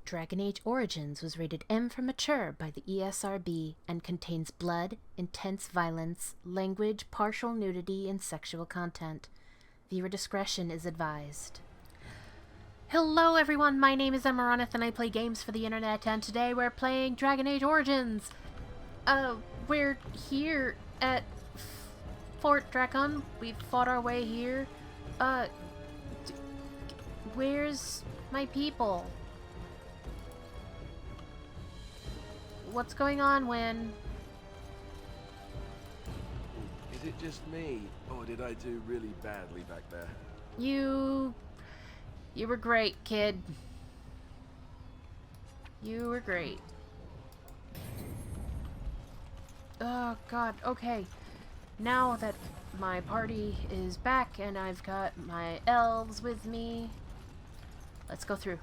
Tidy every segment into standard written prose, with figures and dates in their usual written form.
Dragon Age Origins was rated M for mature by the ESRB and contains blood, intense violence, language, partial nudity, and sexual content. Viewer discretion is advised. Hello everyone, my name is Amaronith and I play games for the internet, and today we're playing Dragon Age Origins. We're here at Fort Drakon. We've fought our way here. Where's my people? What's going on, Win? Is it just me, or did I do really badly back there? You were great, kid. You were great. Oh god, okay. Now that my party is back and I've got my elves with me, let's go through.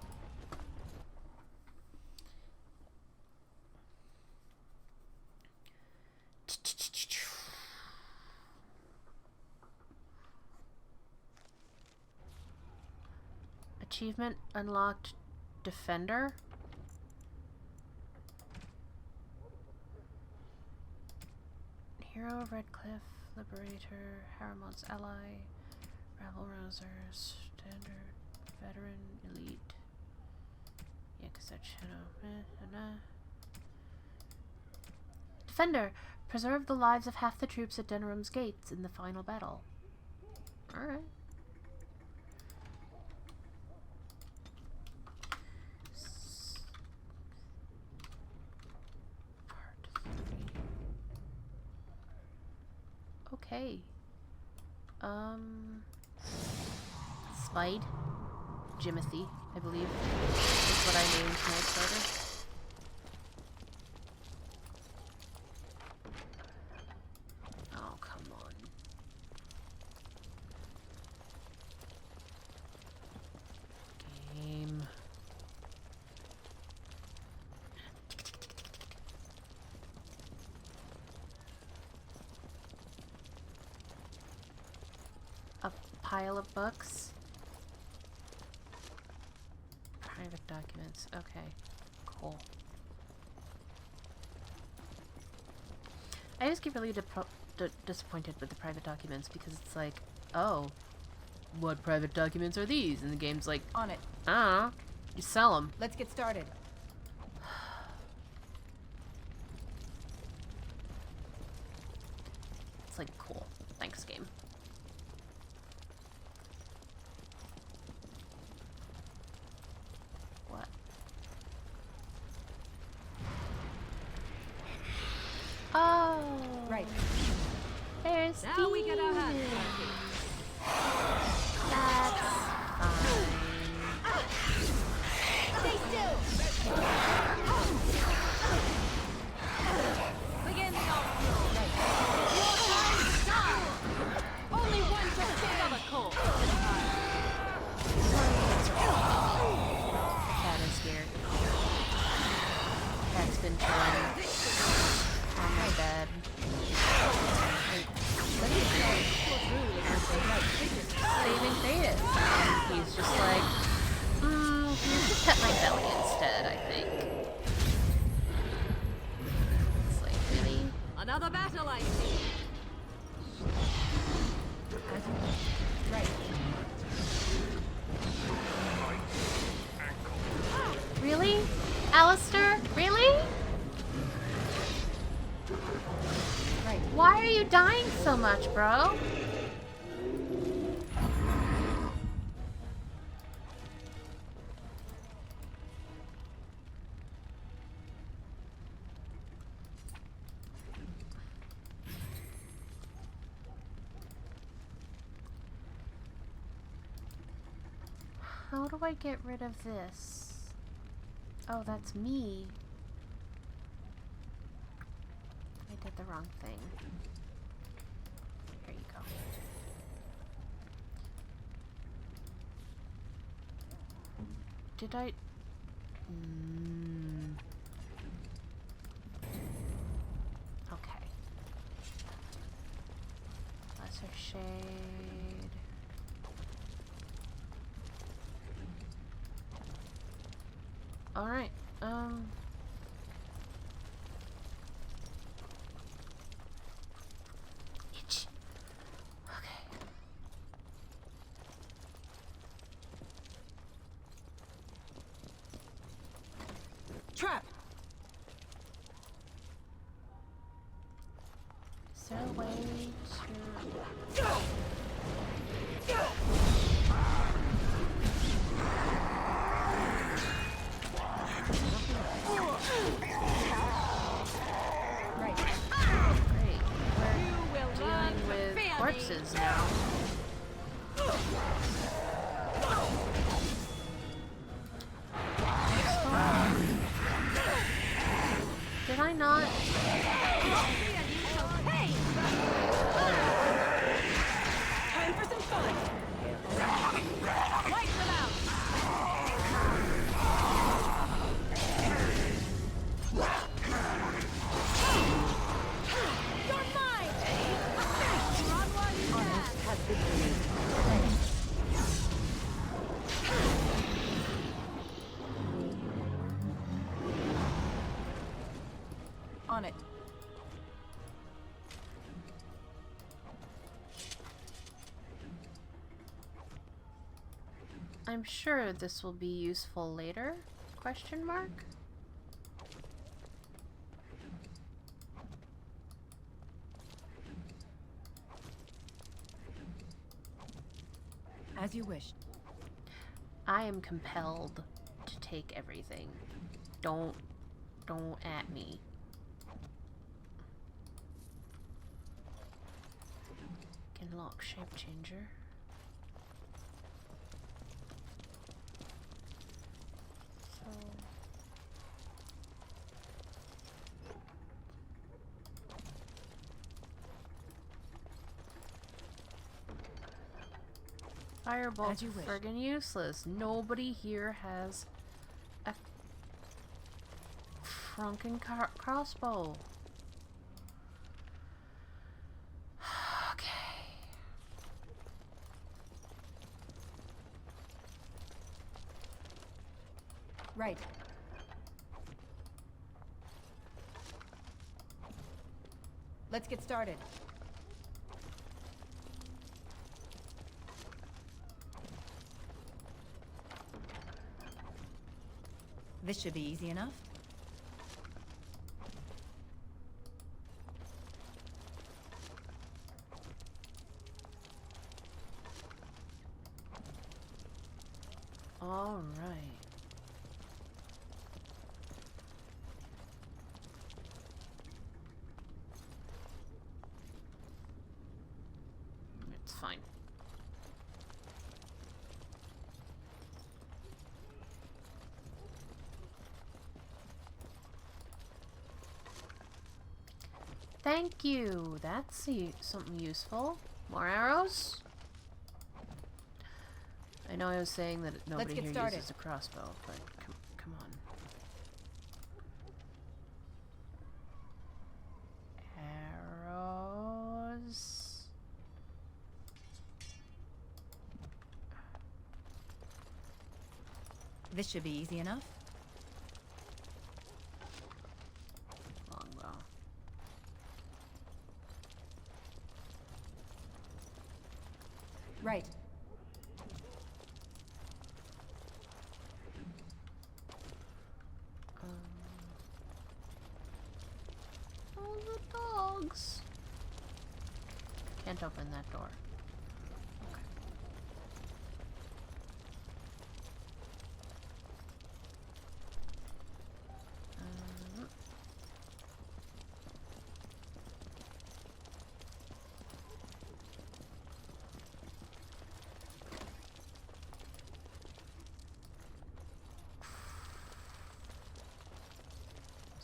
Achievement unlocked, Defender. Hero, Redcliffe, Liberator, Harrimon's Ally, Rabble Rouser, Standard, Veteran, Elite. Yeah, because that's Defender, preserve the lives of half the troops at DENERIM's gates in the final battle. Alright. Okay. Spide. Jimothy, I believe, is what I named my starter. Oh, come on. Game. A pile of books. Private documents. Okay. Cool. I always get really disappointed with the private documents because it's like, oh, what private documents are these? And the game's like, on it. You sell them. Let's get started. It's like, cool. Thanks, game. What? Oh. Right. There's Now we get our hands dirty. That's fine. Stay still. Begin the onslaught. Right. Your time to die. Only one to pick up a call. Cat is here. Cat's been chilling on my bed. Saving Theus. And he's just like, you should pet my belly instead, I think. It's like, really? Another battle, I see. Right. Really? Alistair? Really? Right. Why are you dying so much, bro? How do I get rid of this? Oh, that's me. I did the wrong thing. Here you go. Did I... Okay. Lesser Shade. Alright, itch. Okay. Trap! Is there a way to... Right. Great. You will We're learn dealing to with fear me. corpses now. Did I not? Time for some fun. Light them out. You're mine. Run while you can. On it. I'm sure this will be useful later? Question mark? As you wish. I am compelled to take everything. Don't at me. Can lock shape changer. So Firebolt's As you wish. friggin' useless. Nobody here has a frunkin' crossbow. Okay. Right. Let's get started. This should be easy enough. All right. It's fine. Thank you. That's something useful. More arrows? I know I was saying that nobody get here started. uses a crossbow, but come on. Arrows. This should be easy enough. Longbow. Right. Oh, the dogs. Can't open that door. Okay.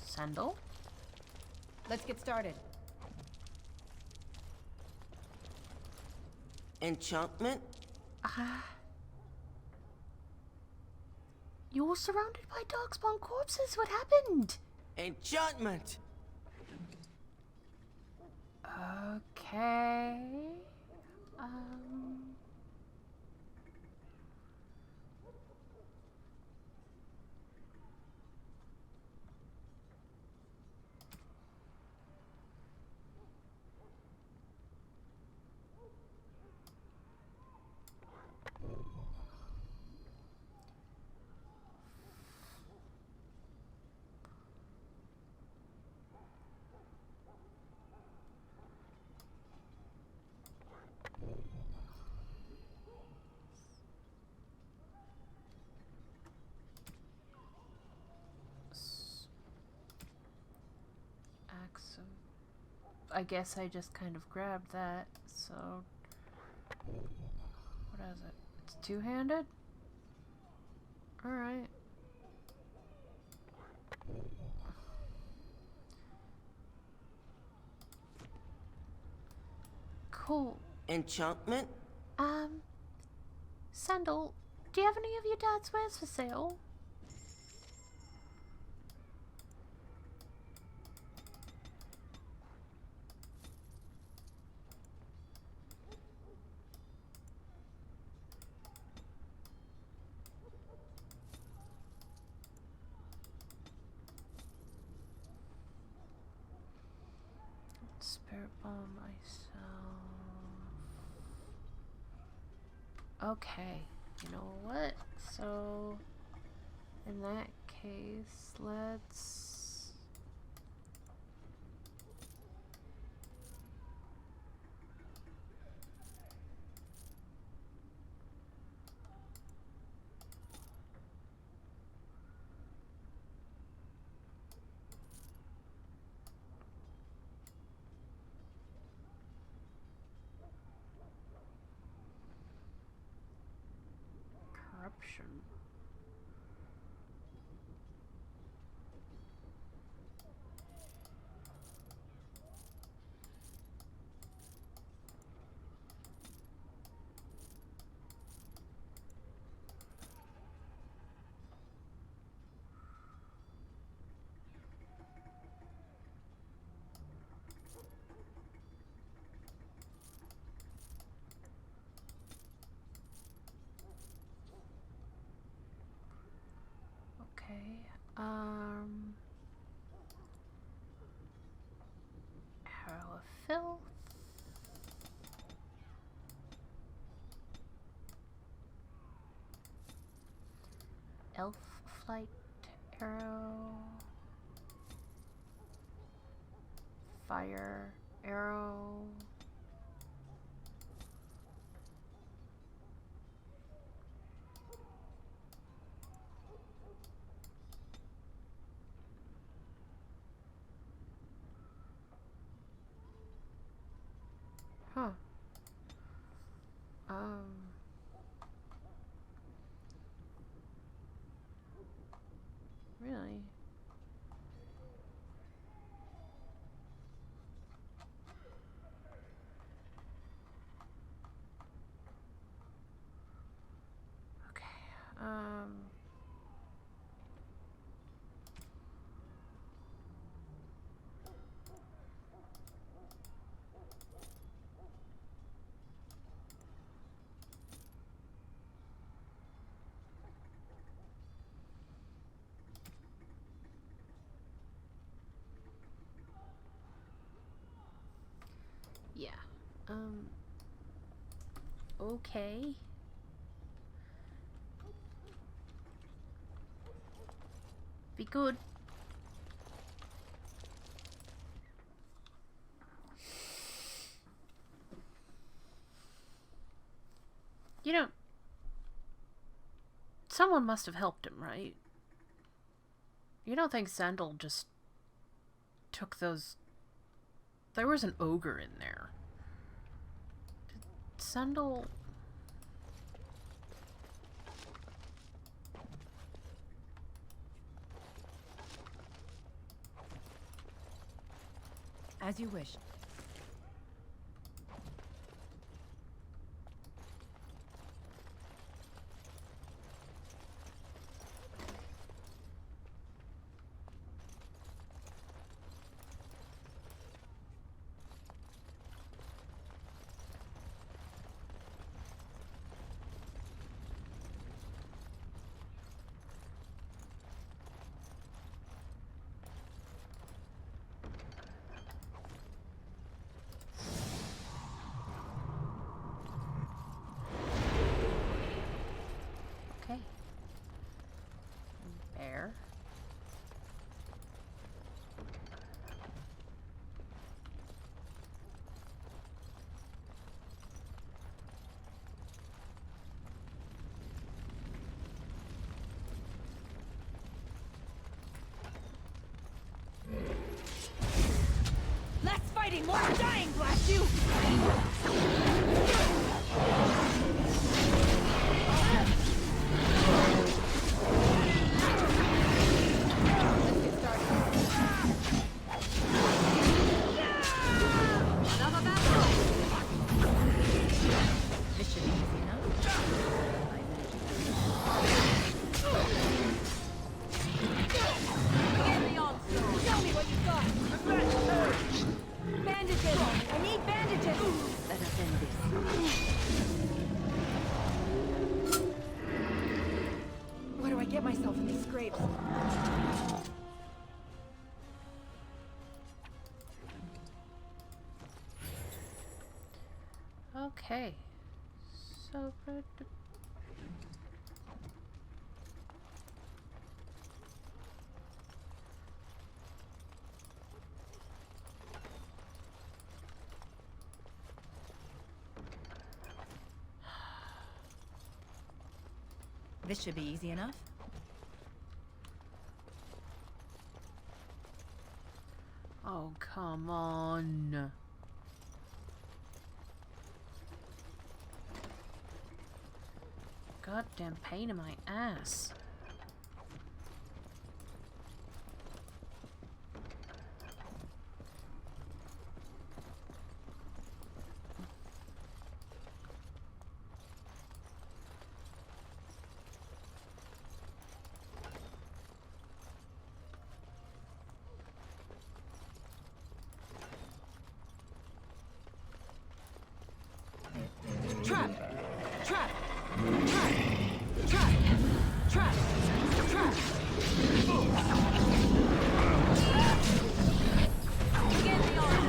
Sandal? Let's get started. Enchantment? You're surrounded by darkspawn corpses. What happened? Enchantment! Okay. I guess I just kind of grabbed that, so... What is it? It's two-handed? Alright. Cool. Enchantment? Sandal, do you have any of your dad's wares for sale? Spirit bomb myself. Okay, you know what? So, in that case, let's... Corruption. Okay, Arrow of Filth. Elf Flight Arrow. Fire Arrow. Huh. Really? Okay, yeah. Okay. Be good. You know, someone must have helped him, right? You don't think Sandal just took those... There was an ogre in there. Did Sandal... As you wish. more dying, blast you! Okay. So good. This should be easy enough. Oh, come on. Goddamn pain in my ass. Trap! Trap! Trap! Trap! Trap! Trap! Get me on!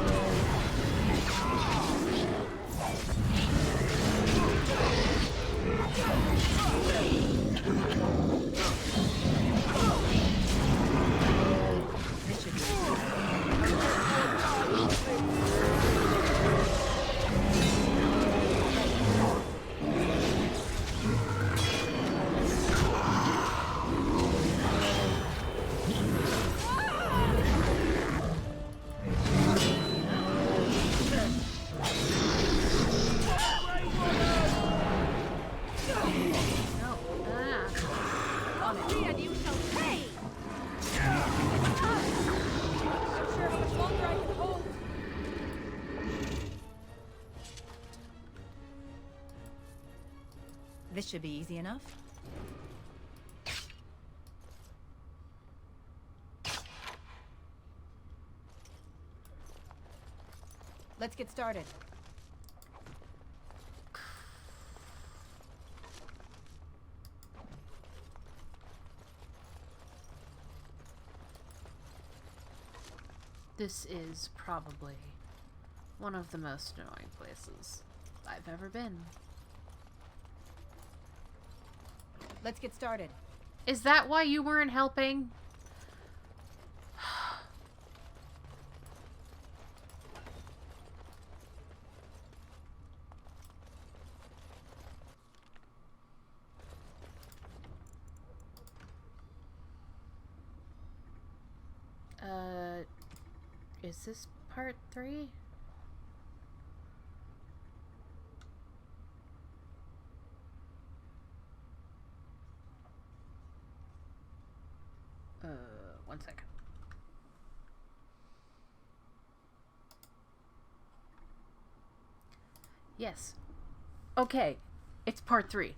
This should be easy enough. Let's get started. This is probably one of the most annoying places I've ever been. Let's get started. Is that why you weren't helping? Is this part 3? One second. Yes. Okay. It's part 3.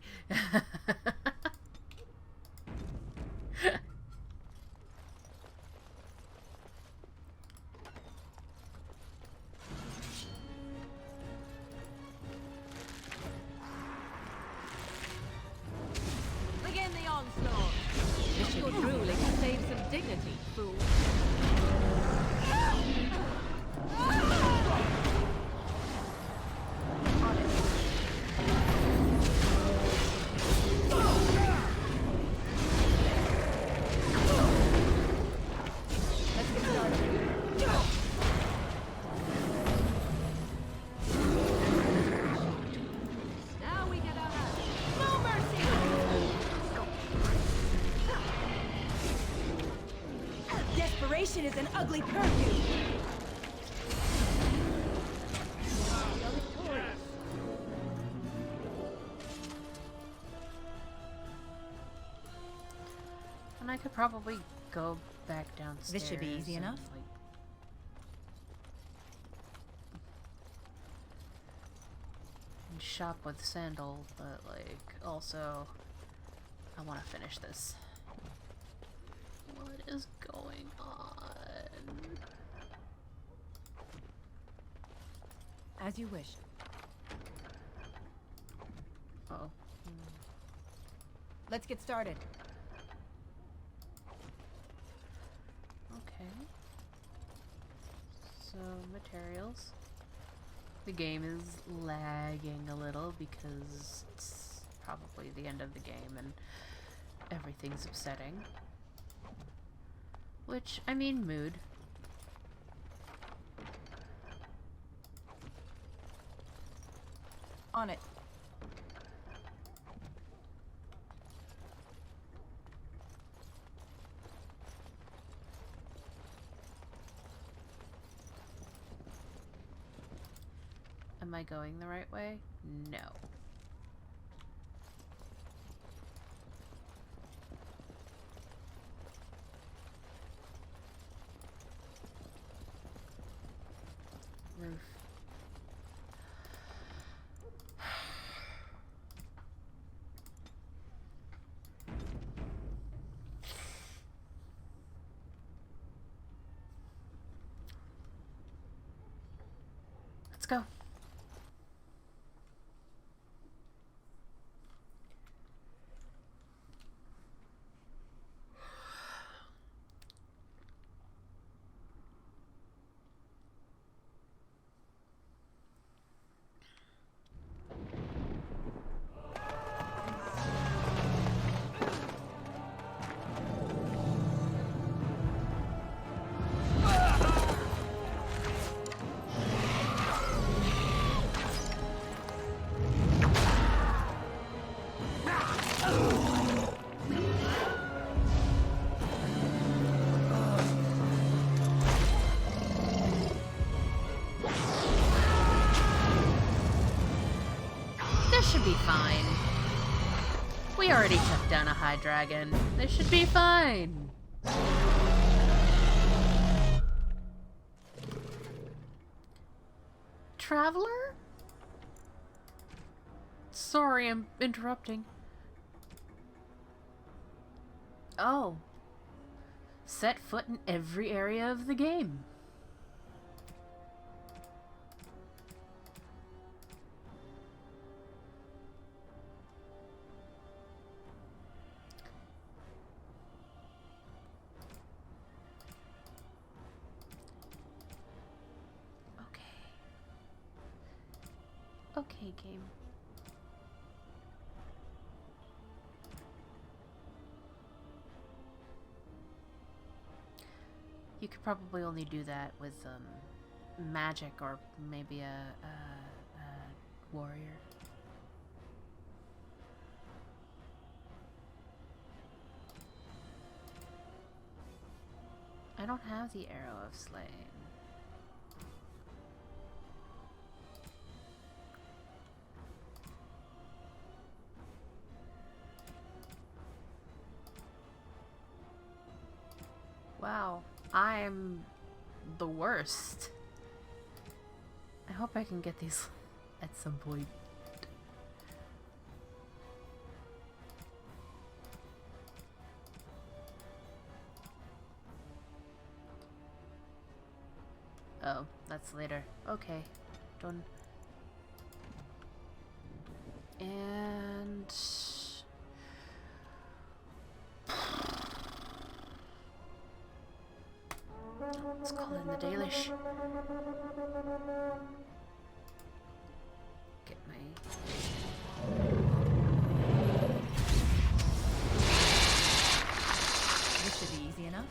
Begin the onslaught. This should drooling to save some dignity, fool. Desperation is an ugly perfume. And I could probably go back downstairs. This should be easy and, enough. like, and shop with Sandal, but like also I want to finish this. What is going on? As you wish. Oh. Let's get started. Okay. So, materials. The game is lagging a little because it's probably the end of the game and everything's upsetting. Which, I mean, mood. On it. Am I going the right way? No. Roof. Let's go. This should be fine. We already took down a high dragon. This should be fine. Traveler? Sorry, I'm interrupting. Oh. Set foot in every area of the game. Okay, game. You could probably only do that with magic or maybe a warrior. I don't have the arrow of slaying. Wow, I'm the worst. I hope I can get these at some point. Oh, that's later. Okay, done. And... let's call in the Dalish. Get my... This should be easy enough.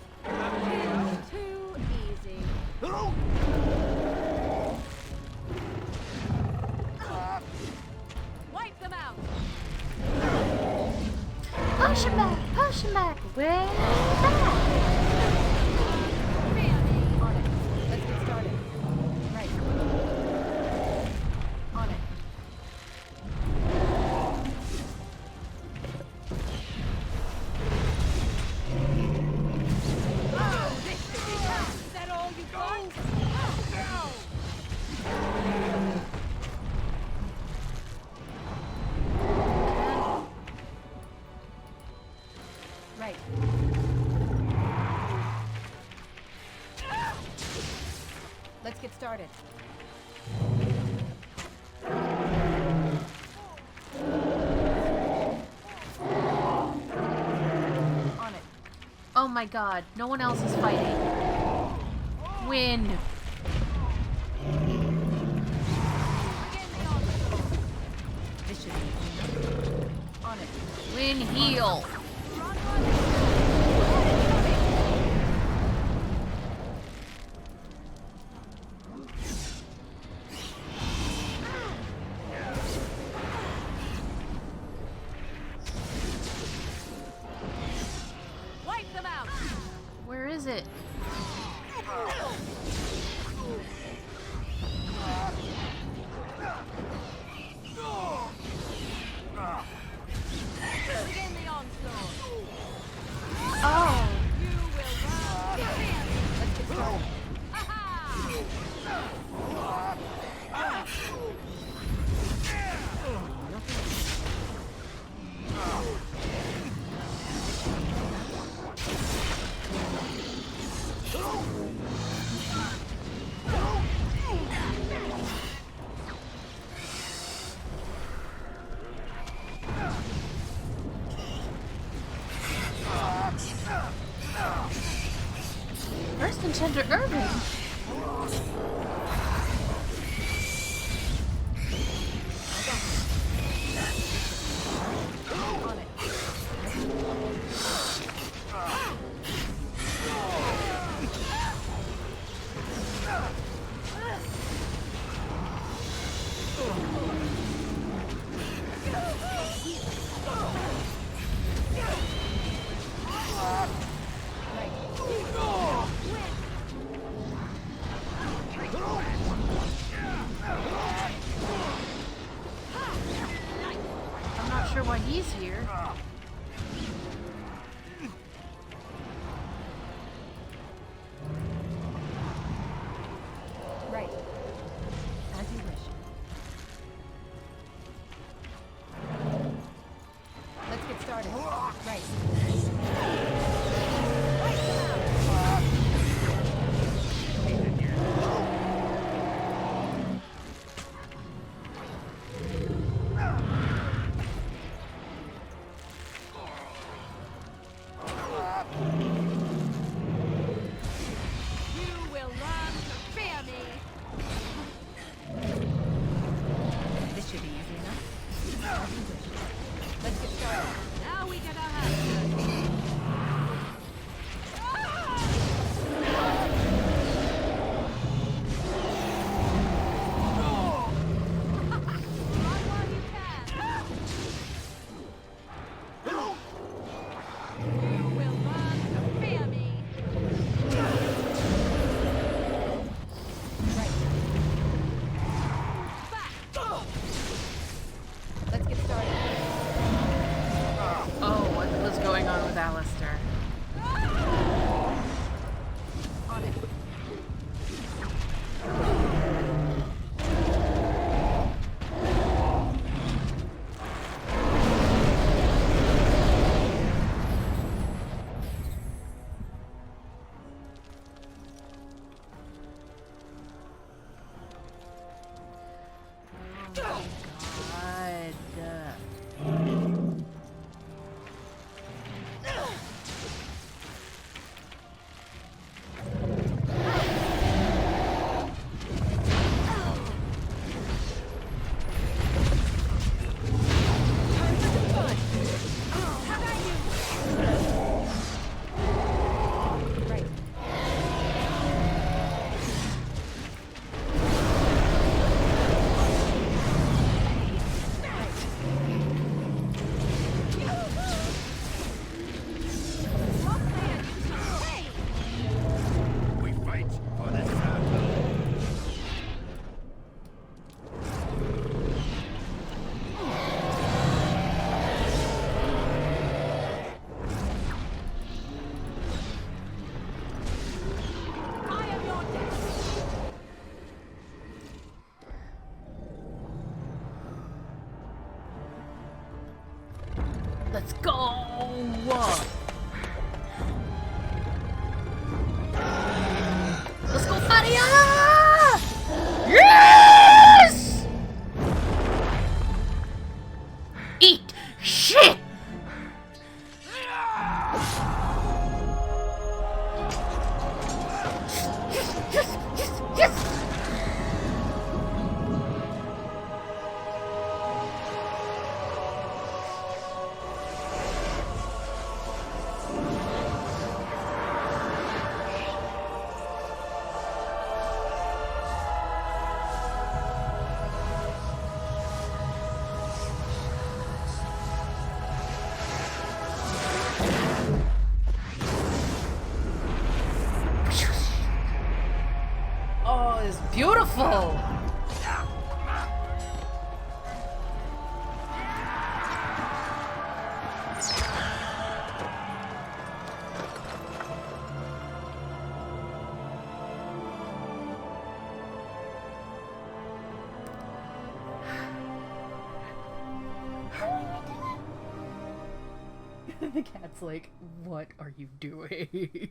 Too easy. Wipe them out. Push him back! Push him back! Way back! On it. Let's get started. Right. On it. Let's get started. On it. Oh my god, no one else is fighting. Win! This should be easy enough. On it. Win heal! Wipe them out. Where is it? Begin the onslaught. Oh! You will run. Let's get started. First Enchanter Urban! On it. I'm not sure why he's here. Right. As you wish. Let's get started. Right. You will learn to fear me. This should be easy enough. As you wish. Let's get started. Now we get our hands dirty. Run while you can. You will learn to fear me. Right. Back. Let's get started. Oh, what was going on with Alistair? On it. God. Right. We fight for the crown. I am your death. Let's go! awful! The cat's like, what are you doing?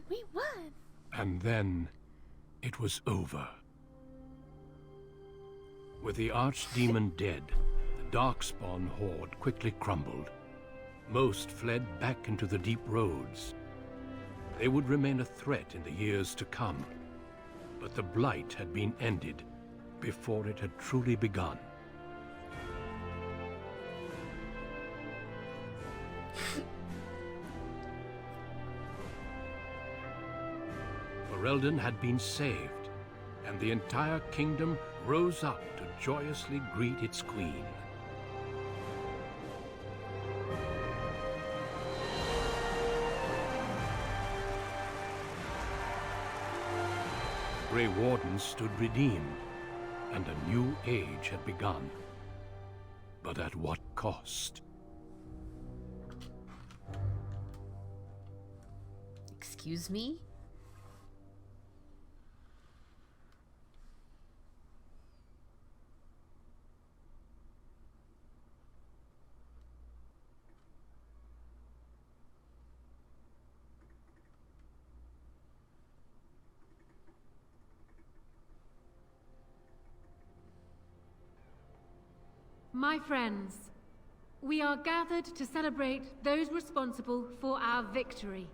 We won! And then it was over. With the Archdemon dead, the Darkspawn horde quickly crumbled. Most fled back into the deep roads. They would remain a threat in the years to come, but the blight had been ended before it had truly begun. FERELDAN had been saved, and the entire kingdom rose up to joyously greet its queen. Grey Wardens stood redeemed, and a new age had begun. But at what cost? Excuse me? My friends, we are gathered to celebrate those responsible for our victory.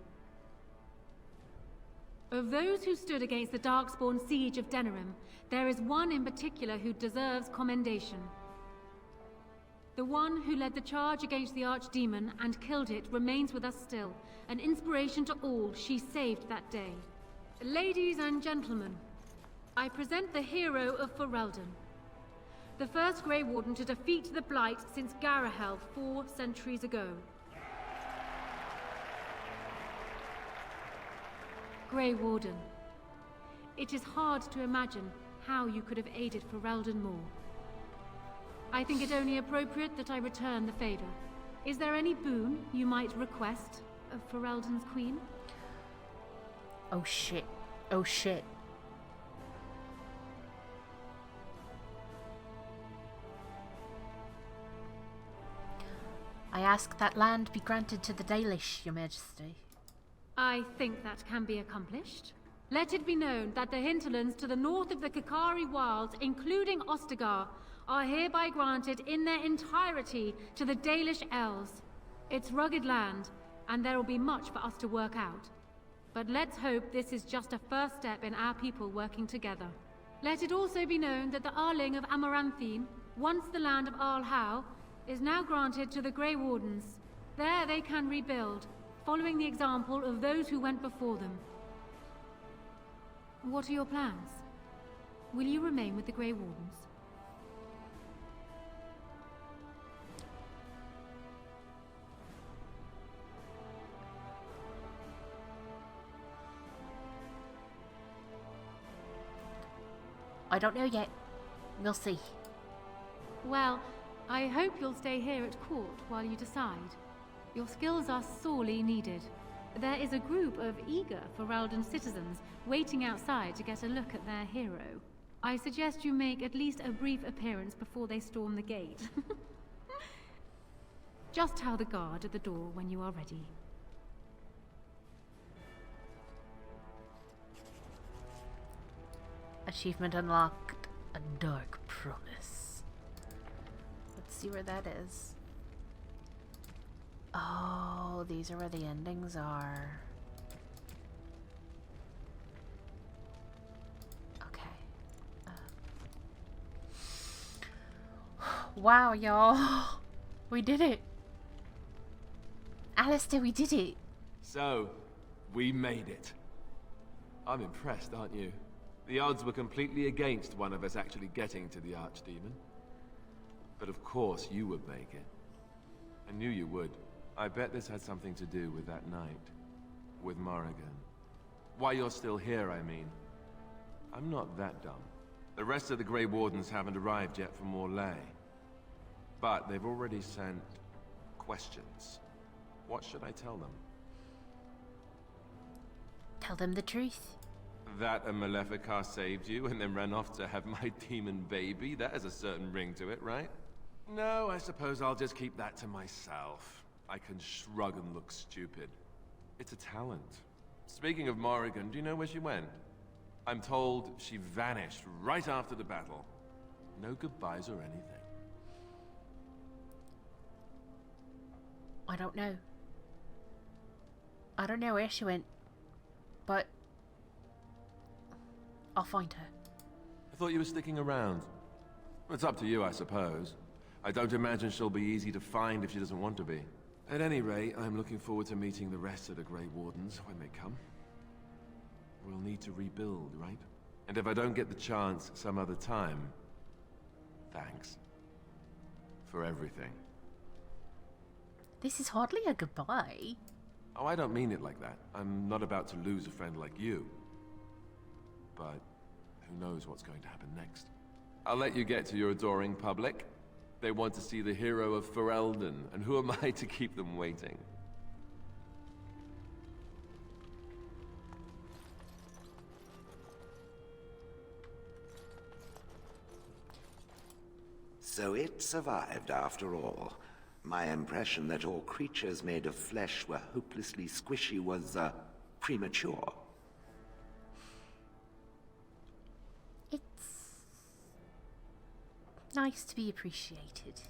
Of those who stood against the Darkspawn siege of DENERIM, there is one in particular who deserves commendation. The one who led the charge against the Archdemon and killed it remains with us still, an inspiration to all she saved that day. Ladies and gentlemen, I present the hero of FERELDAN. The first Grey Warden to defeat the Blight since Garahel 4 centuries ago. Grey Warden, it is hard to imagine how you could have aided FERELDAN more. I think it only appropriate that I return the favor. Is there any boon you might request of FERELDAN's queen? Oh shit. Oh shit. I ask that land be granted to the Dalish, Your Majesty. I think that can be accomplished. Let it be known that the hinterlands to the north of the Kakari Wilds, including Ostagar, are hereby granted in their entirety to the Dalish Elves. It's rugged land, and there will be much for us to work out. But let's hope this is just a first step in our people working together. Let it also be known that the Arling of Amaranthine, once the land of Arlhow, is now granted to the Grey Wardens. There they can rebuild, following the example of those who went before them. What are your plans? Will you remain with the Grey Wardens? I don't know yet. We'll see. Well, I hope you'll stay here at court while you decide. Your skills are sorely needed. There is a group of eager FERELDAN citizens waiting outside to get a look at their hero. I suggest you make at least a brief appearance before they storm the gate. Just tell the guard at the door when you are ready. Achievement unlocked. A dark promise. Let's see where that is. Oh, these are where the endings are. Okay. Wow, y'all. We did it. Alistair, we did it. So, we made it. I'm impressed, aren't you? The odds were completely against one of us actually getting to the Archdemon. But of course you would make it. I knew you would. I bet this had something to do with that night. With Morrigan. Why you're still here, I mean. I'm not that dumb. The rest of the Grey Wardens haven't arrived yet from Morlaix. But they've already sent questions. What should I tell them? Tell them the truth. That a Maleficar saved you and then ran off to have my demon baby? That has a certain ring to it, right? No, I suppose I'll just keep that to myself. I can shrug and look stupid. It's a talent. Speaking of Morrigan, do you know where she went? I'm told she vanished right after the battle. No goodbyes or anything. I don't know. I don't know where she went, but I'll find her. I thought you were sticking around. It's up to you, I suppose. I don't imagine she'll be easy to find if she doesn't want to be. At any rate, I'm looking forward to meeting the rest of the Grey Wardens when they come. We'll need to rebuild, right? And if I don't get the chance some other time, thanks. For everything. This is hardly a goodbye. Oh, I don't mean it like that. I'm not about to lose a friend like you. But who knows what's going to happen next. I'll let you get to your adoring public. They want to see the hero of Fereldan, and who am I to keep them waiting? So it survived after all. My impression that all creatures made of flesh were hopelessly squishy was, premature. It's nice to be appreciated.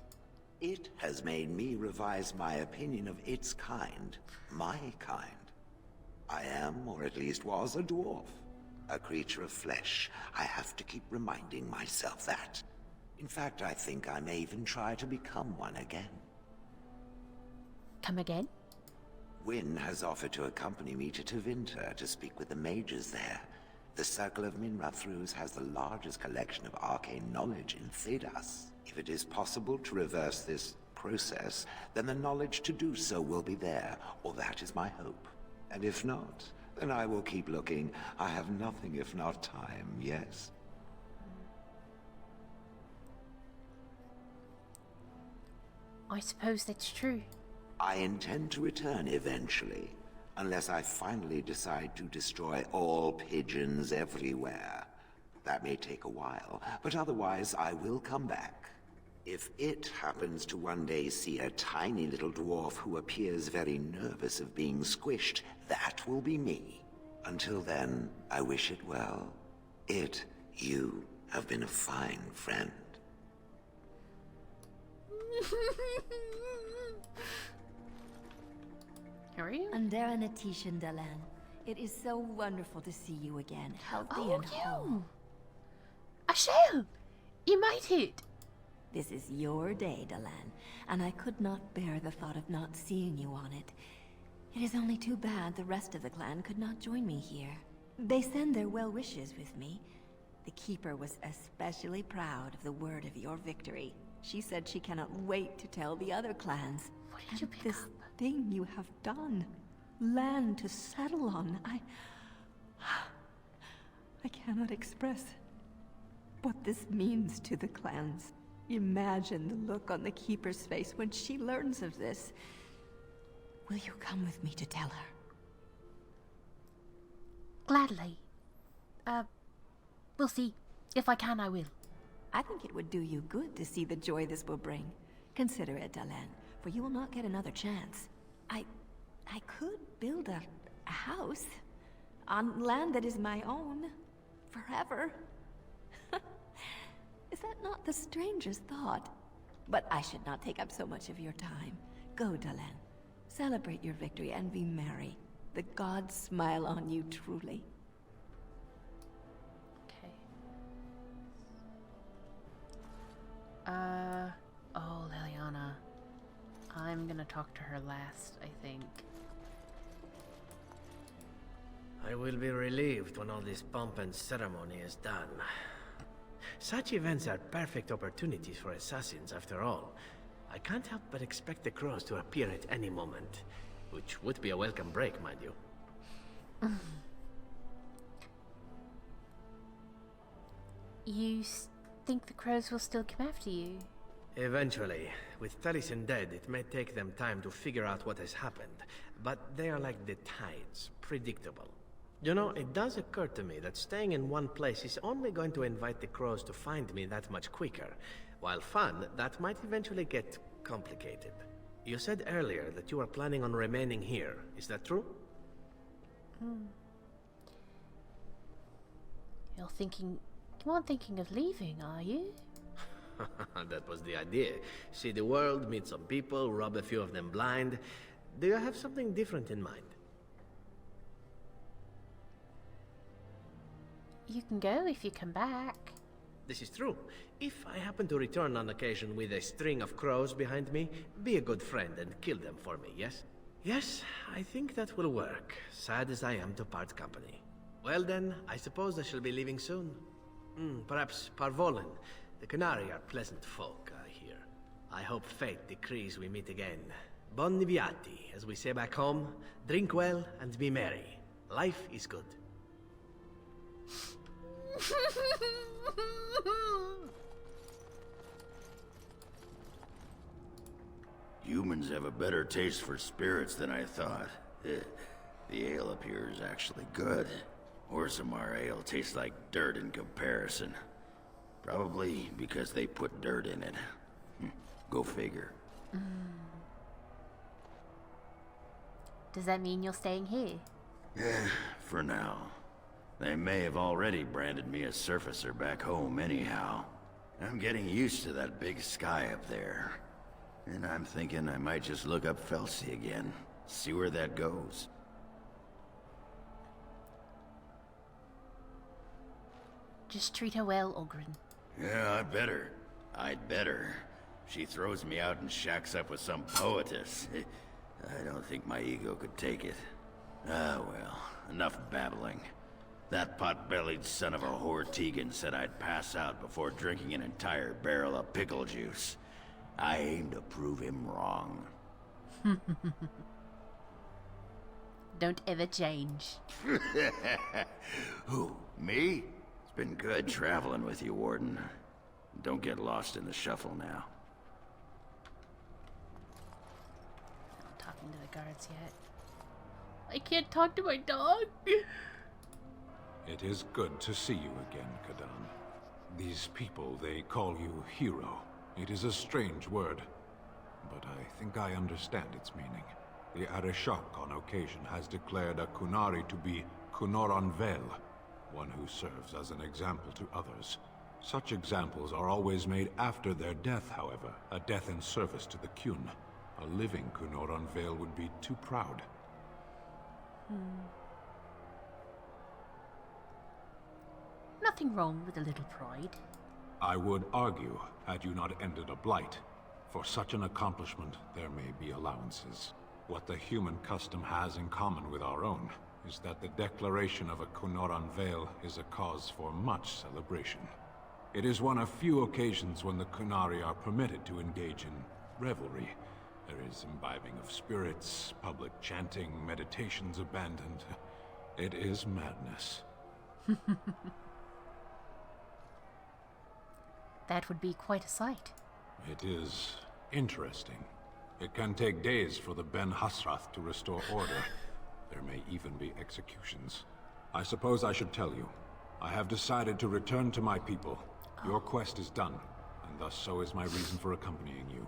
It has made me revise my opinion of its kind. My kind. I am, or at least was, a dwarf. A creature of flesh. I have to keep reminding myself that. In fact, I think I may even try to become one again. Come again? Wynne has offered to accompany me to Tevinter to speak with the mages there. The Circle of Minrathrus has the largest collection of arcane knowledge in Thedas. If it is possible to reverse this process, then the knowledge to do so will be there, or that is my hope. And if not, then I will keep looking. I have nothing if not time, yes? I suppose that's true. I intend to return eventually, unless I finally decide to destroy all pigeons everywhere. That may take a while, but otherwise I will come back. If it happens to one day see a tiny little dwarf who appears very nervous of being squished, that will be me. Until then, I wish it well. You have been a fine friend. How are you? Andera Natishan Dalan. It is so wonderful to see you again, healthy and whole. I shall! You made it! This is your day, Dalan, and I could not bear the thought of not seeing you on it. It is only too bad the rest of the clan could not join me here. They send their well wishes with me. The Keeper was especially proud of the word of your victory. She said she cannot wait to tell the other clans. What did you pick this up? thing you have done. Land to settle on. I cannot express what this means to the clans. Imagine the look on the Keeper's face when she learns of this. Will you come with me to tell her? Gladly. We'll see. If I can, I will. I think it would do you good to see the joy this will bring. Consider it, Dalan, for you will not get another chance. I could build a house on land that is my own forever. Is that not the strangest thought? But I should not take up so much of your time. Go, Dalan. Celebrate your victory and be merry. The gods smile on you truly. Okay. Oh, Liliana. I'm gonna talk to her last, I think. I will be relieved when all this pomp and ceremony is done. Such events are perfect opportunities for assassins, after all. I can't help but expect the crows to appear at any moment, which would be a welcome break, mind you. You think the crows will still come after you? Eventually. With Taliesin dead, it may take them time to figure out what has happened, but they are like the tides, predictable. You know, it does occur to me that staying in one place is only going to invite the crows to find me that much quicker. While fun, that might eventually get complicated. You said earlier that you are planning on remaining here. Is that true? You aren't thinking of leaving, are you? That was the idea. See the world, meet some people, rob a few of them blind. Do you have something different in mind? You can go if you come back. This is true. If I happen to return on occasion with a string of crows behind me, be a good friend and kill them for me, yes? Yes, I think that will work, sad as I am to part company. Well then, I suppose I shall be leaving soon. Perhaps Parvolan. The Canari are pleasant folk, I hear. I hope fate decrees we meet again. Bon viati, as we say back home. Drink well and be merry. Life is good. Humans have a better taste for spirits than I thought. The ale up here is actually good. Orzammar ale tastes like dirt in comparison. Probably because they put dirt in it. Go figure. Does that mean you're staying here? For now. They may have already branded me a surfacer back home anyhow. I'm getting used to that big sky up there. And I'm thinking I might just look up Felsi again. See where that goes. Just treat her well, Oghren. Yeah, I'd better. She throws me out and shacks up with some poetess. I don't think my ego could take it. Ah, well, enough babbling. That pot-bellied son of a whore Tegan said I'd pass out before drinking an entire barrel of pickle juice. I aim to prove him wrong. Don't ever change. Who, me? It's been good traveling with you, Warden. Don't get lost in the shuffle now. Not talking to the guards yet. I can't talk to my dog. It is good to see you again, Kadan. These people, they call you hero. It is a strange word, but I think I understand its meaning. The Arishok on occasion has declared a Kunari to be Kunoran Vel, one who serves as an example to others. Such examples are always made after their death, however, a death in service to the Kyun. A living Kunoran Vel would be too proud. Nothing wrong with a little pride. I would argue, had you not ended a blight. For such an accomplishment, there may be allowances. What the human custom has in common with our own is that the declaration of a Kunoran Vel is a cause for much celebration. It is one of few occasions when the Kunari are permitted to engage in revelry. There is imbibing of spirits, public chanting, meditations abandoned. It is madness. That would be quite a sight. It is interesting. It can take days for the Ben Hasrath to restore order. There may even be executions. I suppose I should tell you. I have decided to return to my people. Your quest is done, and thus so is my reason for accompanying you.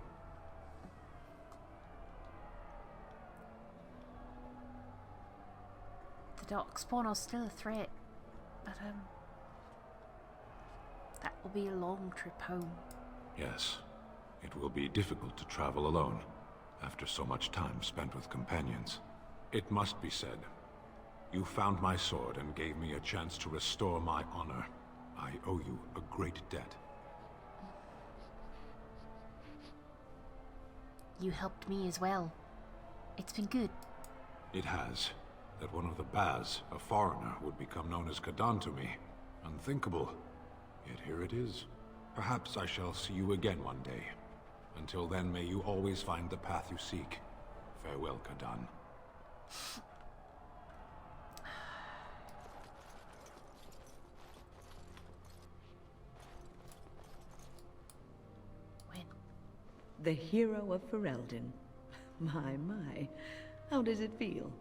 The Darkspawn are still a threat, but that will be a long trip home. Yes. It will be difficult to travel alone, after so much time spent with companions. It must be said, you found my sword and gave me a chance to restore my honor. I owe you a great debt. You helped me as well. It's been good. It has. That one of the Baz, a foreigner, would become known as Kadan to me. Unthinkable. Yet here it is. Perhaps I shall see you again one day. Until then, may you always find the path you seek. Farewell, Kadan. When? The hero of Fereldan. My. How does it feel?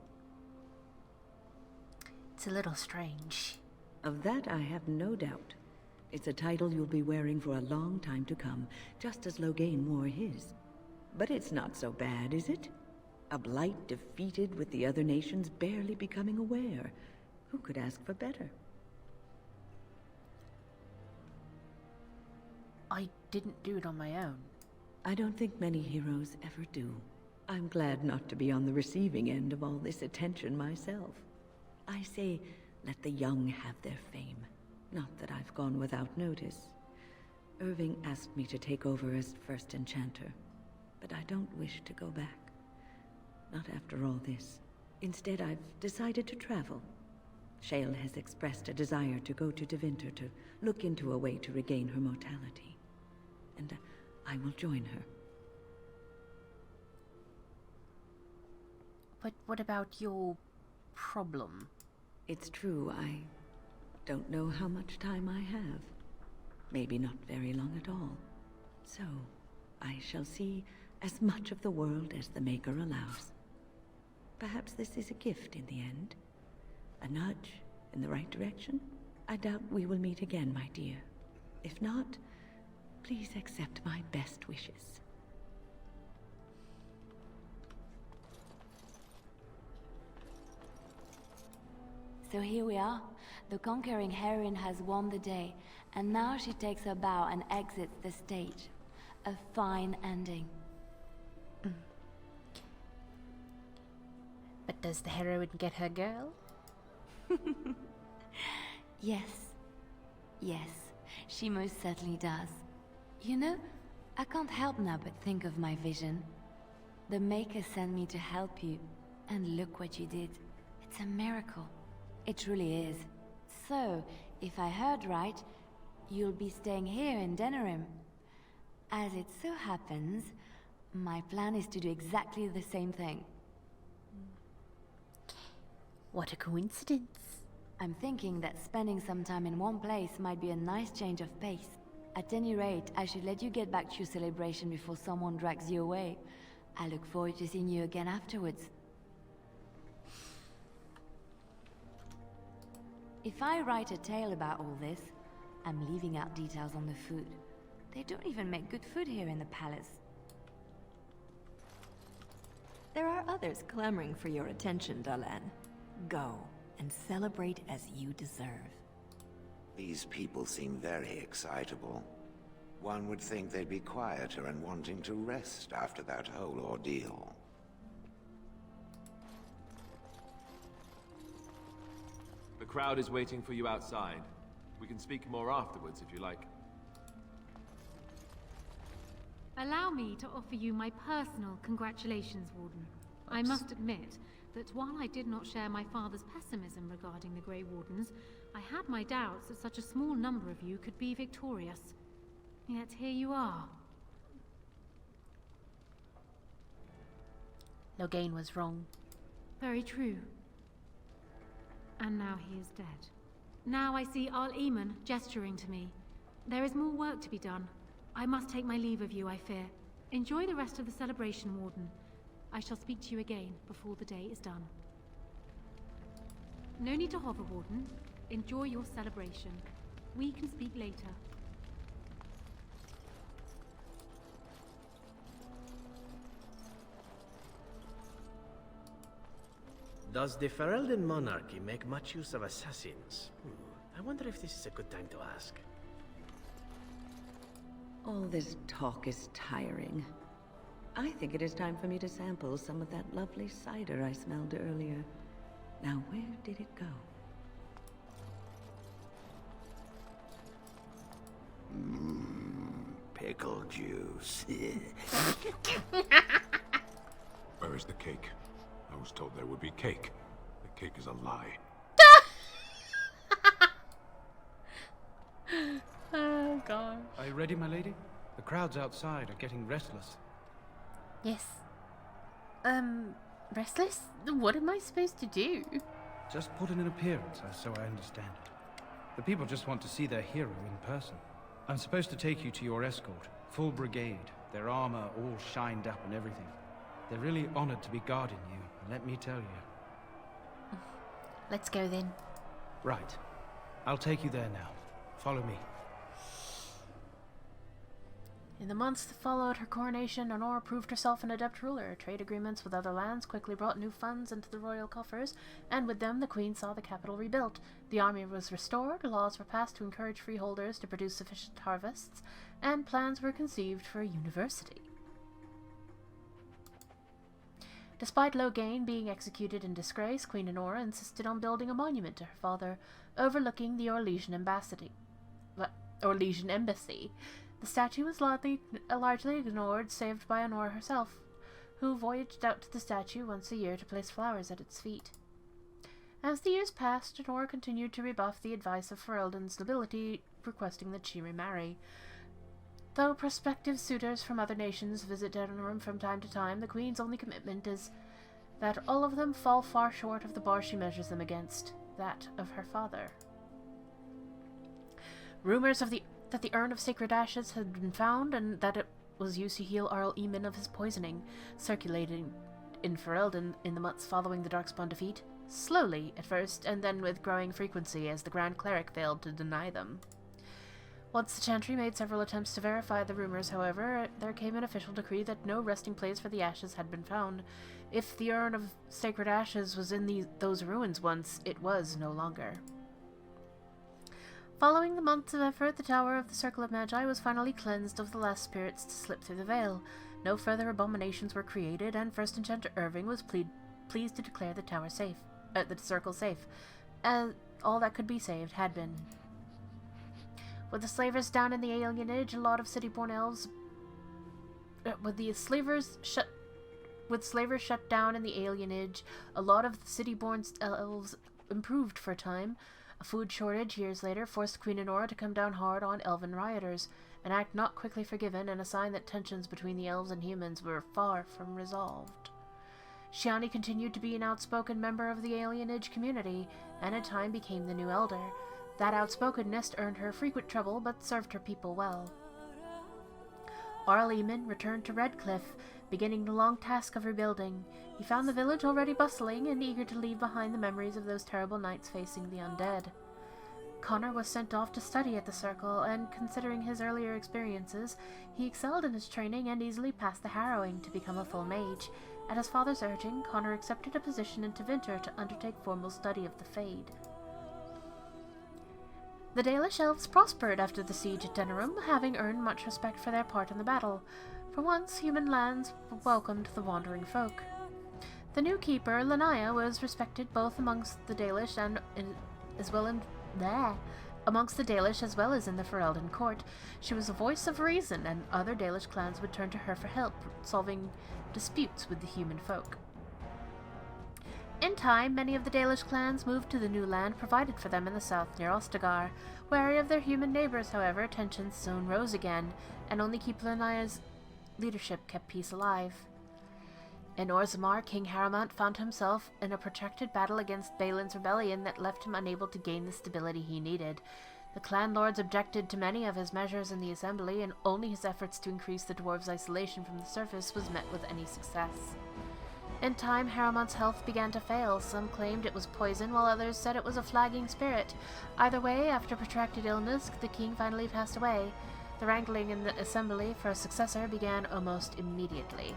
It's a little strange. Of that I have no doubt. It's a title you'll be wearing for a long time to come, just as Loghain wore his. But it's not so bad, is it? A blight defeated with the other nations barely becoming aware. Who could ask for better? I didn't do it on my own. I don't think many heroes ever do. I'm glad not to be on the receiving end of all this attention myself. I say, let the young have their fame. Not that I've gone without notice. Irving asked me to take over as first enchanter, but I don't wish to go back. Not after all this. Instead, I've decided to travel. Shale has expressed a desire to go to Devinter to look into a way to regain her mortality. And I will join her. But what about your problem? It's true, I don't know how much time I have. Maybe not very long at all. So, I shall see as much of the world as the Maker allows. Perhaps this is a gift in the end. A nudge in the right direction? I doubt we will meet again, my dear. If not, please accept my best wishes. So here we are. The conquering heroine has won the day, and now she takes her bow and exits the stage. A fine ending. But does the heroine get her girl? Yes. Yes, she most certainly does. You know, I can't help now but think of my vision. The Maker sent me to help you, and look what you did. It's a miracle. It truly is. So, if I heard right, you'll be staying here in DENERIM. As it so happens, my plan is to do exactly the same thing. What a coincidence. I'm thinking that spending some time in one place might be a nice change of pace. At any rate, I should let you get back to your celebration before someone drags you away. I look forward to seeing you again afterwards. If I write a tale about all this, I'm leaving out details on the food. They don't even make good food here in the palace. There are others clamoring for your attention, Dalan. Go and celebrate as you deserve. These people seem very excitable. One would think they'd be quieter and wanting to rest after that whole ordeal. The crowd is waiting for you outside. We can speak more afterwards if you like. Allow me to offer you my personal congratulations, Warden. I must admit that while I did not share my father's pessimism regarding the Grey Wardens, I had my doubts that such a small number of you could be victorious. Yet here you are. Loghain was wrong. Very true. And now he is dead. Now I see Archdemon gesturing to me. There is more work to be done. I must take my leave of you, I fear. Enjoy the rest of the celebration, Warden. I shall speak to you again before the day is done. No need to hover, Warden. Enjoy your celebration. We can speak later. Does the Fereldan monarchy make much use of assassins? I wonder if this is a good time to ask. All this talk is tiring. I think it is time for me to sample some of that lovely cider I smelled earlier. Now, where did it go? Pickle juice. Where is the cake? I was told there would be cake. The cake is a lie. Oh, gosh. Are you ready, my lady? The crowds outside are getting restless. Yes. Restless? What am I supposed to do? Just put in an appearance, so I understand. The people just want to see their hero in person. I'm supposed to take you to your escort, full brigade, their armor all shined up and everything. They're really honored to be guarding you, let me tell you. Let's go then. Right. I'll take you there now. Follow me. In the months that followed her coronation, Honora proved herself an adept ruler. Trade agreements with other lands quickly brought new funds into the royal coffers, and with them the queen saw the capital rebuilt. The army was restored, laws were passed to encourage freeholders to produce sufficient harvests, and plans were conceived for a university. Despite Loghain being executed in disgrace, Queen Honora insisted on building a monument to her father, overlooking the Orlesian embassy. The statue was largely ignored, save by Honora herself, who voyaged out to the statue once a year to place flowers at its feet. As the years passed, Honora continued to rebuff the advice of FERELDAN's nobility, requesting that she remarry. Though prospective suitors from other nations visit DENERIM from time to time, the Queen's only commitment is that all of them fall far short of the bar she measures them against, that of her father. Rumors that the urn of sacred ashes had been found, and that it was used to heal Arl Eamon of his poisoning, circulated in FERELDAN in the months following the Darkspawn defeat, slowly at first, and then with growing frequency as the Grand Cleric failed to deny them. Once the Chantry made several attempts to verify the rumors, however, there came an official decree that no resting place for the ashes had been found. If the urn of sacred ashes was in those ruins once, it was no longer. Following the months of effort, the Tower of the Circle of Magi was finally cleansed of the last spirits to slip through the veil. No further abominations were created, and First Enchanter Irving was pleased to declare the tower safe, the circle safe, as all that could be saved had been. With the slavers down in the alienage, a lot of city-born elves... With slavers shut down in the alienage, a lot of the city-born elves improved for a time. A food shortage years later forced Queen Honora to come down hard on elven rioters, an act not quickly forgiven and a sign that tensions between the elves and humans were far from resolved. Shiani continued to be an outspoken member of the alienage community, and in time became the new elder. That outspokenness earned her frequent trouble, but served her people well. Arl Eamon returned to Redcliffe, beginning the long task of rebuilding. He found the village already bustling and eager to leave behind the memories of those terrible nights facing the undead. Connor was sent off to study at the Circle, and considering his earlier experiences, he excelled in his training and easily passed the harrowing to become a full mage. At his father's urging, Connor accepted a position in Tevinter to undertake formal study of the Fade. The Dalish elves prospered after the siege at DENERIM, having earned much respect for their part in the battle. For once, human lands welcomed the wandering folk. The new keeper, Lanaya, was respected both amongst the Dalish as well as in the Fereldan court. She was a voice of reason, and other Dalish clans would turn to her for help, solving disputes with the human folk. In time, many of the Dalish clans moved to the new land provided for them in the south near Ostagar. Wary of their human neighbors, however, tensions soon rose again, and only Keep Lanaya's leadership kept peace alive. In Orzammar, King Harrowmont found himself in a protracted battle against Balin's rebellion that left him unable to gain the stability he needed. The clan lords objected to many of his measures in the assembly, and only his efforts to increase the dwarves' isolation from the surface was met with any success. In time, Harrowmont's health began to fail. Some claimed it was poison, while others said it was a flagging spirit. Either way, after protracted illness, the king finally passed away. The wrangling in the assembly for a successor began almost immediately.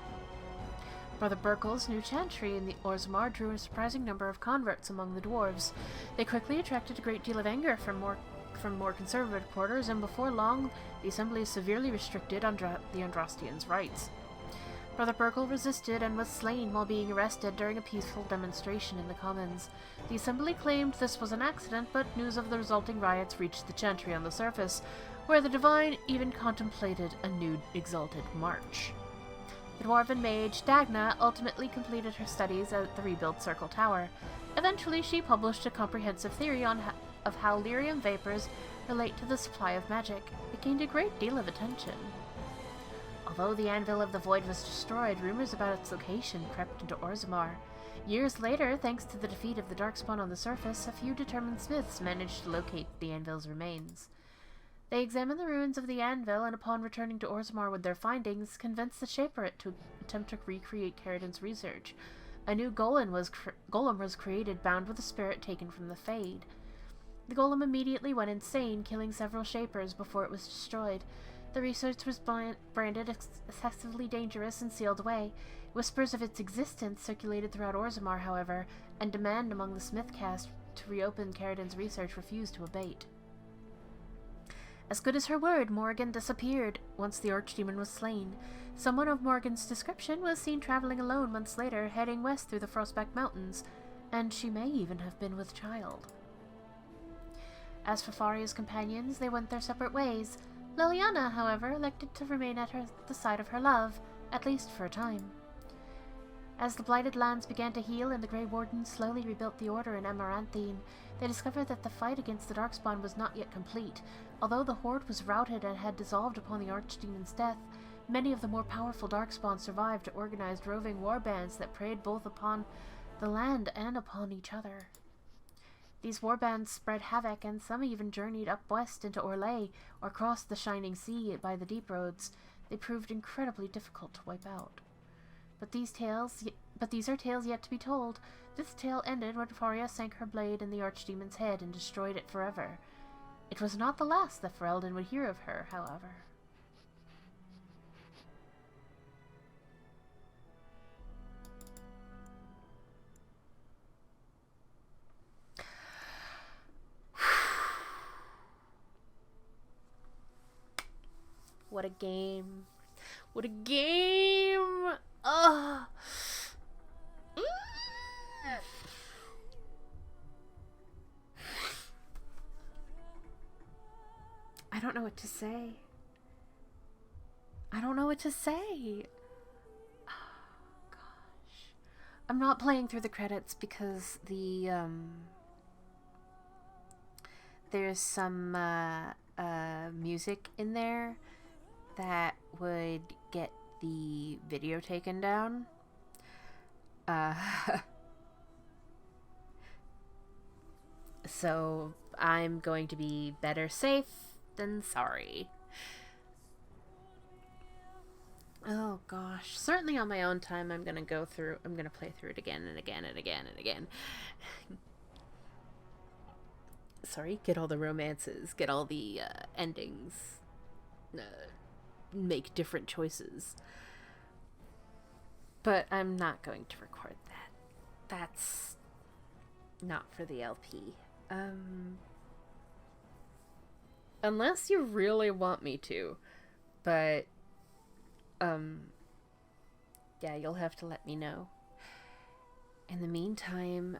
Brother Burkle's new chantry in the Orzammar drew a surprising number of converts among the dwarves. They quickly attracted a great deal of anger from more conservative quarters, and before long, the assembly severely restricted the Andrastians' rights. Brother Burkle resisted and was slain while being arrested during a peaceful demonstration in the Commons. The assembly claimed this was an accident, but news of the resulting riots reached the chantry on the surface, where the divine even contemplated a new exalted march. The dwarven mage Dagna ultimately completed her studies at the rebuilt Circle Tower. Eventually, she published a comprehensive theory of how lyrium vapors relate to the supply of magic. It gained a great deal of attention. Although the Anvil of the Void was destroyed, rumors about its location crept into Orzammar. Years later, thanks to the defeat of the Darkspawn on the surface, a few determined smiths managed to locate the Anvil's remains. They examined the ruins of the Anvil, and upon returning to Orzammar with their findings, convinced the Shaperate to attempt to recreate Caridin's research. A new golem was created, bound with a spirit taken from the Fade. The golem immediately went insane, killing several Shapers before it was destroyed. The research was branded excessively dangerous and sealed away. Whispers of its existence circulated throughout Orzammar, however, and demand among the Smith caste to reopen Caridin's research refused to abate. As good as her word, Morrigan disappeared once the Archdemon was slain. Someone of Morrigan's description was seen traveling alone months later, heading west through the Frostback Mountains, and she may even have been with child. As for Farria's companions, they went their separate ways. Liliana, however, elected to remain at the side of her love, at least for a time. As the blighted lands began to heal and the Grey Wardens slowly rebuilt the Order in Amaranthine, they discovered that the fight against the Darkspawn was not yet complete. Although the Horde was routed and had dissolved upon the Archdemon's death, many of the more powerful Darkspawn survived to organized roving war bands that preyed both upon the land and upon each other. These warbands spread havoc, and some even journeyed up west into Orlais or crossed the Shining Sea by the deep roads. They proved incredibly difficult to wipe out. But these are tales yet to be told. This tale ended when Farria sank her blade in the Archdemon's head and destroyed it forever. It was not the last that Fereldan would hear of her, however. What a game. What a game! Ugh! I don't know what to say. I don't know what to say. Oh, gosh. I'm not playing through the credits because there's some music in there that would get the video taken down. So I'm going to be better safe than sorry. Oh gosh. Certainly on my own time I'm gonna play through it again and again and again and again. Sorry, get all the romances, get all the endings, make different choices. But I'm not going to record that. That's not for the LP. Unless you really want me to. But, yeah, you'll have to let me know. In the meantime,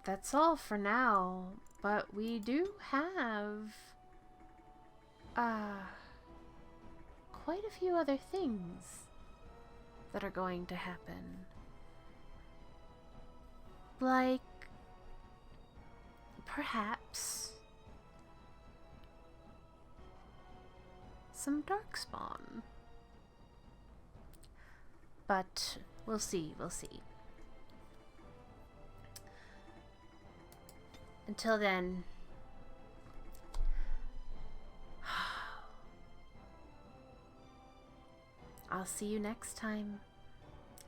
that's all for now. But we do have, quite a few other things that are going to happen. Like, perhaps some Darkspawn. But we'll see, we'll see. Until then, I'll see you next time.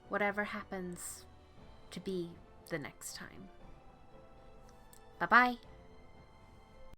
Whatever happens to be the next time. Bye-bye.